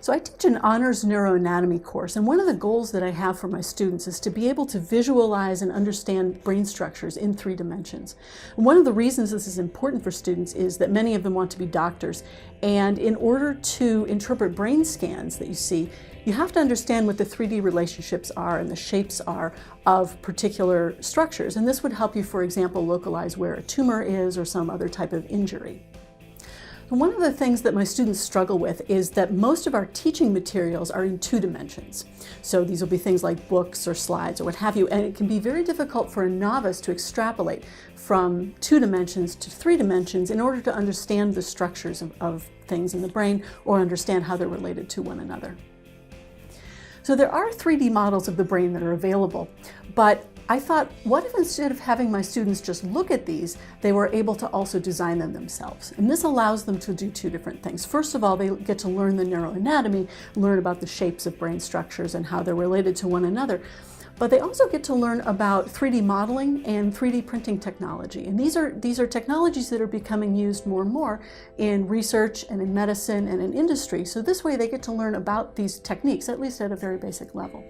So I teach an honors neuroanatomy course, and one of the goals that I have for my students is to be able to visualize and understand brain structures in 3 dimensions. And one of the reasons this is important for students is that many of them want to be doctors, and in order to interpret brain scans that you see, you have to understand what the 3D relationships are and the shapes are of particular structures, and this would help you, for example, localize where a tumor is or some other type of injury. One of the things that my students struggle with is that most of our teaching materials are in 2 dimensions. So these will be things like books or slides or what have you, and it can be very difficult for a novice to extrapolate from 2 dimensions to 3 dimensions in order to understand the structures of things in the brain or understand how they're related to one another. So there are 3D models of the brain that are available, but I thought, what if instead of having my students just look at these, they were able to also design them themselves? And this allows them to do 2 different things. First of all, they get to learn the neuroanatomy, learn about the shapes of brain structures and how they're related to one another. But they also get to learn about 3D modeling and 3D printing technology. And these are technologies that are becoming used more and more in research and in medicine and in industry. So this way they get to learn about these techniques, at least at a very basic level.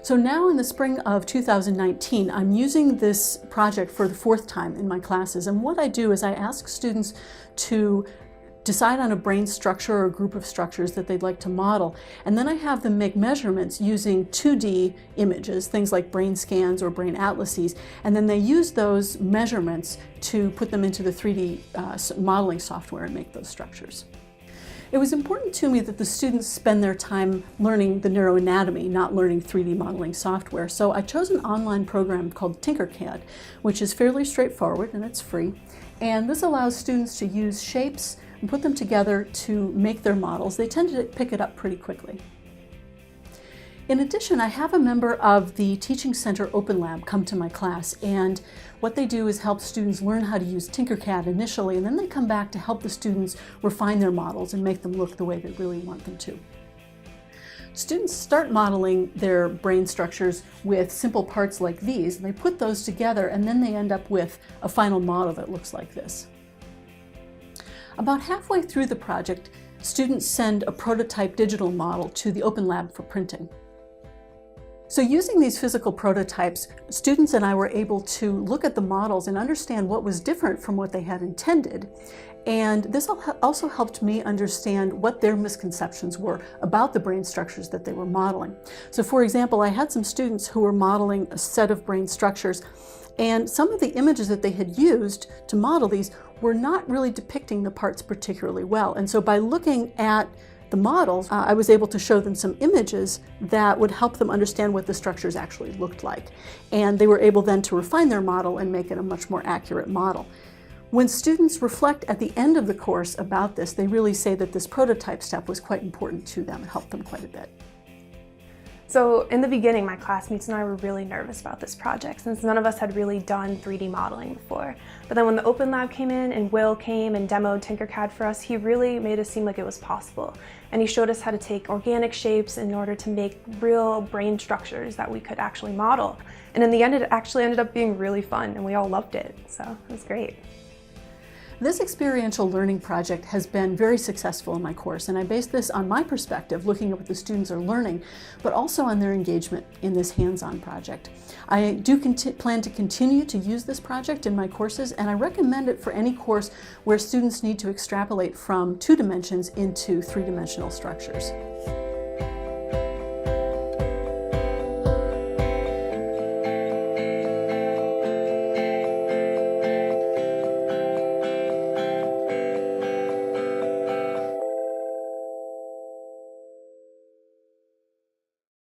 So now in the spring of 2019, I'm using this project for the 4th time in my classes. And what I do is I ask students to decide on a brain structure or a group of structures that they'd like to model. And then I have them make measurements using 2D images, things like brain scans or brain atlases. And then they use those measurements to put them into the 3D modeling software and make those structures. It was important to me that the students spend their time learning the neuroanatomy, not learning 3D modeling software. So I chose an online program called Tinkercad, which is fairly straightforward and it's free. And this allows students to use shapes and put them together to make their models. They tend to pick it up pretty quickly. In addition, I have a member of the Teaching Center Open Lab come to my class, and what they do is help students learn how to use Tinkercad initially, and then they come back to help the students refine their models and make them look the way they really want them to. Students start modeling their brain structures with simple parts like these, and they put those together, and then they end up with a final model that looks like this. About halfway through the project, students send a prototype digital model to the Open Lab for printing. So using these physical prototypes, students and I were able to look at the models and understand what was different from what they had intended. And this also helped me understand what their misconceptions were about the brain structures that they were modeling. So for example, I had some students who were modeling a set of brain structures, and some of the images that they had used to model these were not really depicting the parts particularly well. And so by looking at the models, I was able to show them some images that would help them understand what the structures actually looked like. And they were able then to refine their model and make it a much more accurate model. When students reflect at the end of the course about this, they really say that this prototype step was quite important to them. It helped them quite a bit. So in the beginning, my classmates and I were really nervous about this project since none of us had really done 3D modeling before. But then when the Open Lab came in and Will came and demoed Tinkercad for us, he really made it seem like it was possible. And he showed us how to take organic shapes in order to make real brain structures that we could actually model. And in the end, it actually ended up being really fun and we all loved it. So it was great. This experiential learning project has been very successful in my course, and I base this on my perspective, looking at what the students are learning, but also on their engagement in this hands-on project. I do plan to continue to use this project in my courses, and I recommend it for any course where students need to extrapolate from 2 dimensions into 3-dimensional structures.